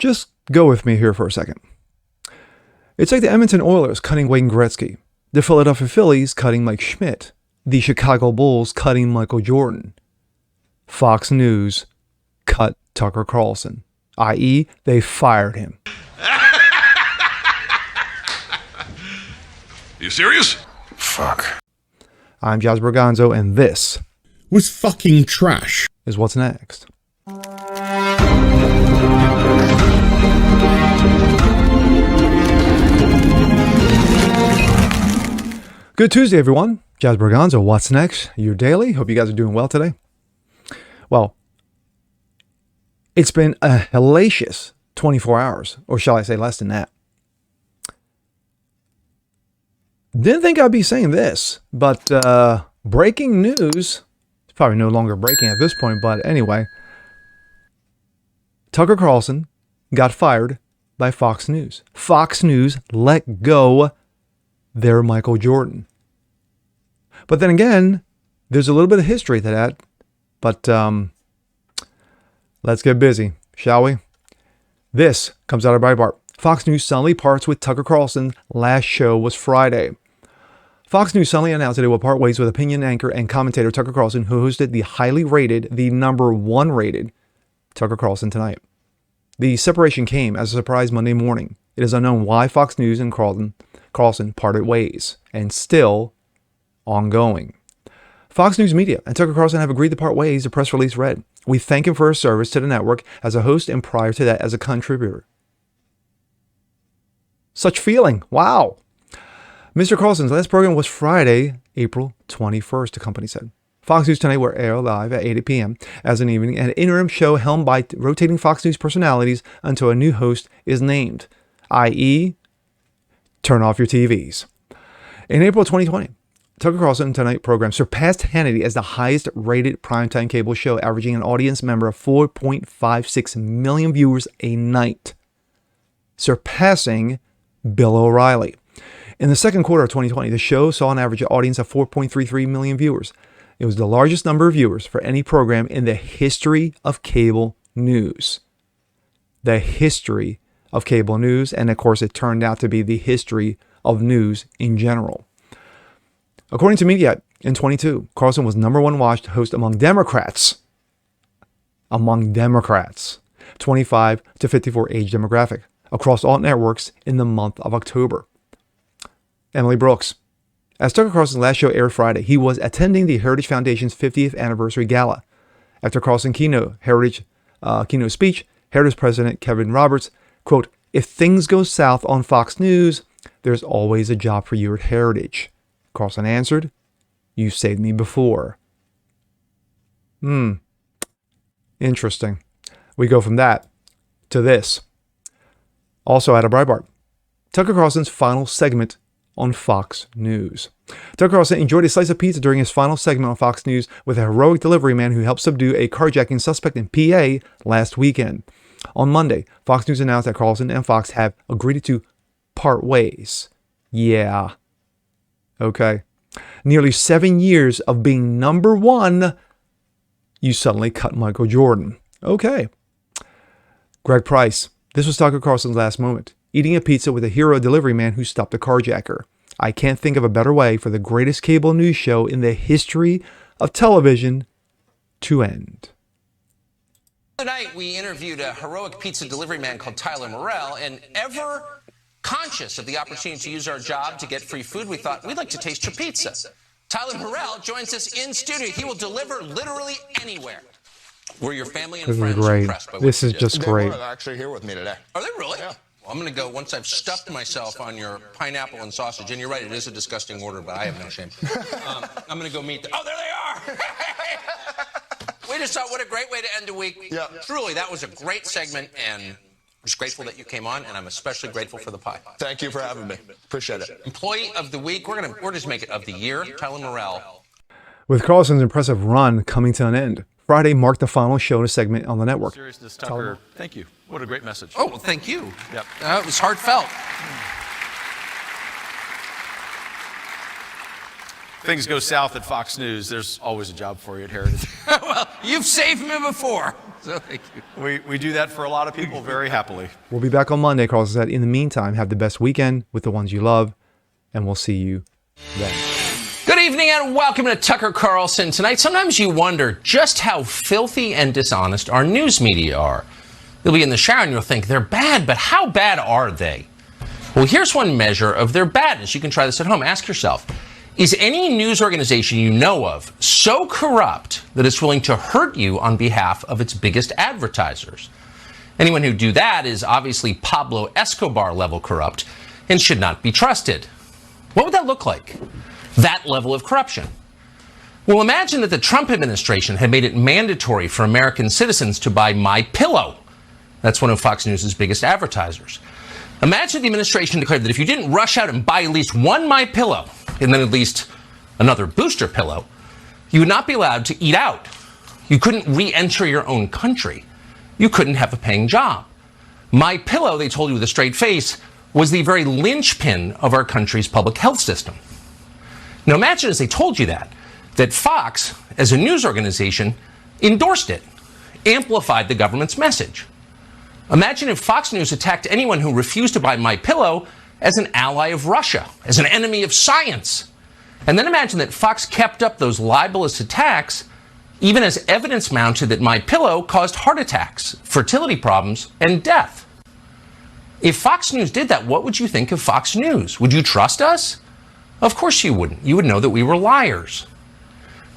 Just go with me here for a second. It's like the Edmonton Oilers cutting Wayne Gretzky, the Philadelphia Phillies cutting Mike Schmidt, the Chicago Bulls cutting Michael Jordan. Fox News cut Tucker Carlson, i.e., they fired him. You serious? Fuck. I'm Jazz Berganzo, and this Was fucking trash. is what's next. Good Tuesday, everyone. Jazz Berganzo, what's next? Your daily. Hope you guys are doing well today. Well, it's been a hellacious 24 hours, or shall I say less than that. Didn't think I'd be saying this, but breaking news. It's probably no longer breaking at this point, but anyway. Tucker Carlson got fired by Fox News. Fox News let go their Michael Jordan. But then again, there's a little bit of history to that. But let's get busy, shall we? This comes out of Breitbart. Fox News suddenly parts with Tucker Carlson. Last show was Friday. Fox News suddenly announced that it will part ways with opinion anchor and commentator Tucker Carlson, who hosted the highly rated, the number one rated Tucker Carlson Tonight. The separation came as a surprise Monday morning. It is unknown why Fox News and Carlson parted ways, and still ongoing. Fox News Media and Tucker Carlson have agreed to part ways, the press release read. We thank him for his service to the network as a host and prior to that as a contributor. Such feeling. Wow. Mr. Carlson's last program was Friday, April 21st, the company said. Fox News Tonight will air live at 8 p.m. as an evening, an interim show helmed by rotating Fox News personalities until a new host is named, i.e., turn off your TVs. In April 2020, Tucker Carlson Tonight program surpassed Hannity as the highest rated primetime cable show, averaging an audience member of 4.56 million viewers a night, surpassing Bill O'Reilly. In the second quarter of 2020, the show saw an average audience of 4.33 million viewers. It was the largest number of viewers for any program in the history of cable news. The history of cable news, and of course it turned out to be the history of news in general. According to Media, in 22, Carlson was number one watched host among Democrats. 25 to 54 age demographic, across all networks in the month of October. Emily Brooks. As Tucker Carlson's last show aired Friday, he was attending the Heritage Foundation's 50th anniversary gala. After Carlson's keynote speech, Heritage President Kevin Roberts, quote, "If things go south on Fox News, there's always a job for you at Heritage." Carlson answered, "You saved me before." Interesting. We go from that to this. Also out of Breitbart. Tucker Carlson's final segment on Fox News. Tucker Carlson enjoyed a slice of pizza during his final segment on Fox News with a heroic delivery man who helped subdue a carjacking suspect in PA last weekend. On Monday, Fox News announced that Carlson and Fox have agreed to part ways. Yeah. Okay. Nearly 7 years of being number one, you suddenly cut Michael Jordan. Okay. Greg Price. This was Tucker Carlson's last moment, eating a pizza with a hero delivery man who stopped a carjacker. I can't think of a better way for the greatest cable news show in the history of television to end. Tonight, we interviewed a heroic pizza delivery man called Tyler Morrell, and ever conscious of the opportunity to use our job to get free food, we thought we'd like to taste your pizza. Tyler Morrell joins us in studio. He will deliver literally anywhere. Were your family and This is friends great. impressed by what This you is did? just great. They're actually here with me today. Are they really? Yeah. Well, I'm going to go once I've stuffed myself on your pineapple and sausage. And you're right, it is a disgusting order, but I have no shame. I'm going to go meet them. Oh, there they are! We just thought, what a great way to end a week. Yeah. Truly, that was a great segment, and I'm just grateful that you came on, and I'm especially grateful for the pie. Thank you for having me. Appreciate it. Employee of the week, we're just make it of the year, Tyler Morrell. With Carlson's impressive run coming to an end, Friday marked the final show in a segment on the network. Seriousness, Tucker, thank you. What a great message. Oh, well, thank you. Yep. It was heartfelt. Things go south at Fox News, there's always a job for you at Heritage. Well, you've saved me before. So thank you. We do that for a lot of people very happily. We'll be back on Monday, Carlson said. In the meantime, have the best weekend with the ones you love, and we'll see you then. Good evening and welcome to Tucker Carlson Tonight. Sometimes you wonder just how filthy and dishonest our news media are. You'll be in the shower and you'll think they're bad, but how bad are they? Well, here's one measure of their badness. You can try this at home. Ask yourself, is any news organization you know of so corrupt that it's willing to hurt you on behalf of its biggest advertisers? Anyone who do that is obviously Pablo Escobar level corrupt and should not be trusted. What would that look like? That level of corruption? Well, imagine that the Trump administration had made it mandatory for American citizens to buy MyPillow. That's one of Fox News' biggest advertisers. Imagine the administration declared that if you didn't rush out and buy at least one MyPillow and then at least another booster pillow, you would not be allowed to eat out. You couldn't re-enter your own country. You couldn't have a paying job. MyPillow, they told you with a straight face, was the very linchpin of our country's public health system. Now imagine as they told you that Fox, as a news organization, endorsed it, amplified the government's message. Imagine if Fox News attacked anyone who refused to buy MyPillow as an ally of Russia, as an enemy of science. And then imagine that Fox kept up those libelous attacks even as evidence mounted that MyPillow caused heart attacks, fertility problems, and death. If Fox News did that, what would you think of Fox News? Would you trust us? Of course you wouldn't. You would know that we were liars.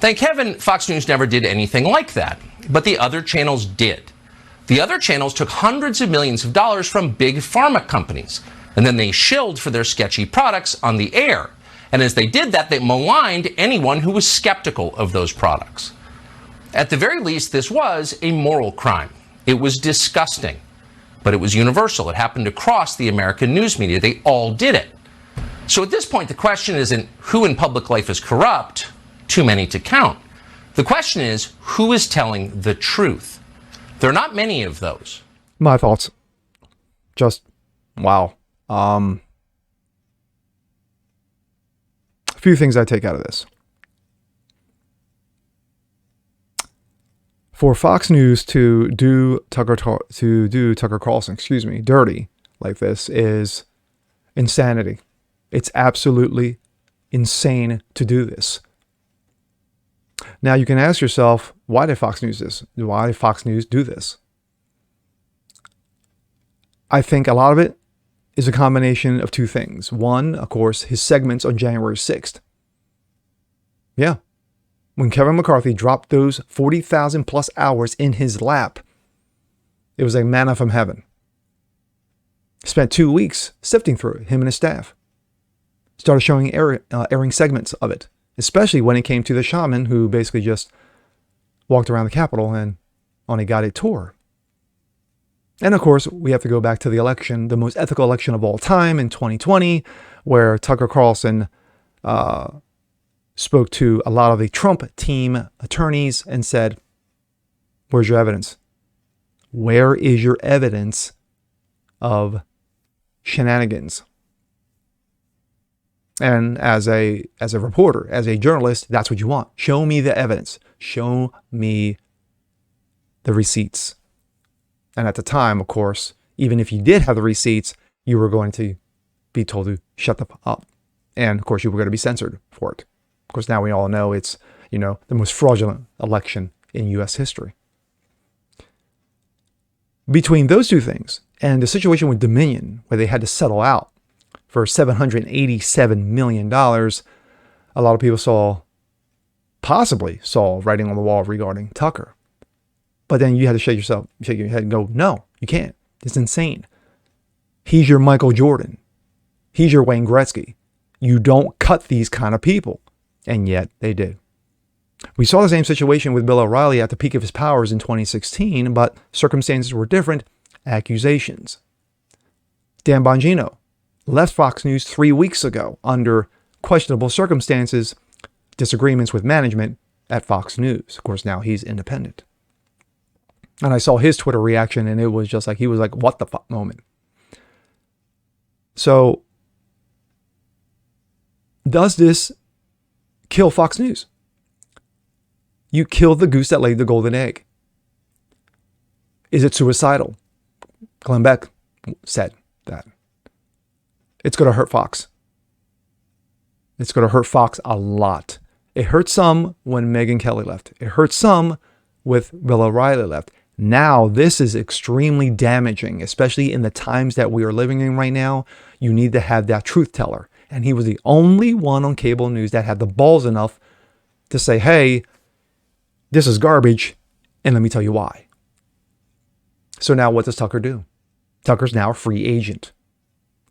Thank heaven Fox News never did anything like that, but the other channels did. The other channels took hundreds of millions of dollars from big pharma companies, and then they shilled for their sketchy products on the air. And as they did that, they maligned anyone who was skeptical of those products. At the very least, this was a moral crime. It was disgusting, but it was universal. It happened across the American news media. They all did it. So at this point, the question isn't who in public life is corrupt, too many to count. The question is, who is telling the truth? There are not many of those. My thoughts. Just, wow. A few things I take out of this. For Fox News to do Tucker Carlson, dirty like this is insanity. It's absolutely insane to do this. Now you can ask yourself, why did Fox News this? Why did Fox News do this? I think a lot of it is a combination of two things. One, of course, his segments on January 6th. Yeah. When Kevin McCarthy dropped those 40,000 plus hours in his lap, it was like manna from heaven. Spent 2 weeks sifting through it, him and his staff. Started showing airing segments of it, especially when it came to the shaman who basically just walked around the Capitol and on a guided tour. And of course, we have to go back to the election, the most ethical election of all time in 2020, where Tucker Carlson spoke to a lot of the Trump team attorneys and said, where's your evidence? Where is your evidence of shenanigans? And as a reporter, as a journalist, that's what you want. Show me the evidence. Show me the receipts. And at the time, of course, even if you did have the receipts, you were going to be told to shut the up. And of course, you were going to be censored for it. Of course, now we all know it's, the most fraudulent election in U.S. history. Between those two things and the situation with Dominion, where they had to settle out for $787 million, a lot of people possibly saw writing on the wall regarding Tucker. But then you had to shake your head and go, no, you can't. It's insane. He's your Michael Jordan. He's your Wayne Gretzky. You don't cut these kind of people. And yet they did. We saw the same situation with Bill O'Reilly at the peak of his powers in 2016, but circumstances were different. Accusations. Dan Bongino left Fox News 3 weeks ago under questionable circumstances, disagreements with management at Fox News. Of course, now he's independent. And I saw his Twitter reaction, and it was just like, he was like, what the fuck moment. So, does this kill Fox News? You killed the goose that laid the golden egg. Is it suicidal? Glenn Beck said that. It's going to hurt Fox. It's going to hurt Fox a lot. It hurt some when Megyn Kelly left. It hurt some with Bill O'Reilly left. Now, this is extremely damaging, especially in the times that we are living in right now. You need to have that truth teller. And he was the only one on cable news that had the balls enough to say, hey, this is garbage, and let me tell you why. So now what does Tucker do? Tucker's now a free agent.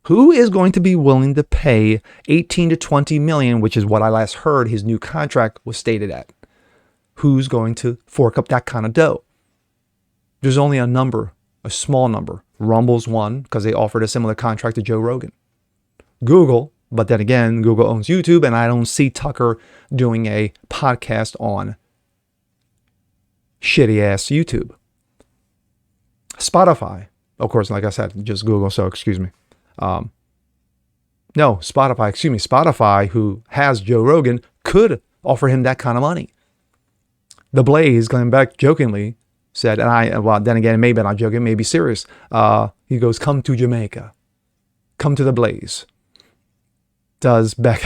Who is going to be willing to pay 18 to 20 million, which is what I last heard his new contract was stated at? Who's going to fork up that kind of dough? There's only a number, a small number. Rumble's one because they offered a similar contract to Joe Rogan. Google, but then again, Google owns YouTube, and I don't see Tucker doing a podcast on shitty ass YouTube. Spotify, of course, like I said, just Google, so excuse me. Spotify, who has Joe Rogan, could offer him that kind of money. The Blaze, Glenn Beck jokingly said, then again, maybe not joking, maybe serious. He goes, come to Jamaica. Come to the Blaze. Does Beck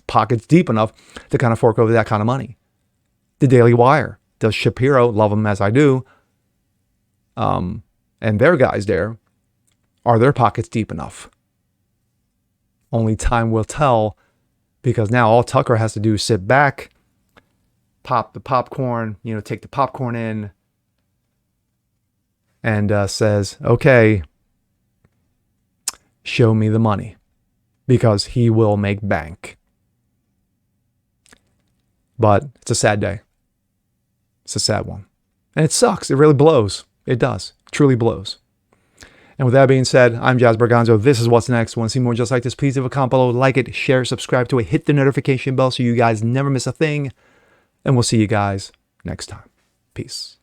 pockets deep enough to kind of fork over that kind of money? The Daily Wire. Does Shapiro, love him as I do, and their guys there, are their pockets deep enough? Only time will tell, because now all Tucker has to do is sit back, pop the popcorn, take the popcorn in, and says, okay, show me the money, because he will make bank. But it's a sad day. It's a sad one. And it sucks. It really blows. It does. It truly blows. And with that being said, I'm Jazz Berganzo. This is What's Next. Want to see more just like this? Please leave a comment below, like it, share, subscribe to it, hit the notification bell so you guys never miss a thing. And we'll see you guys next time. Peace.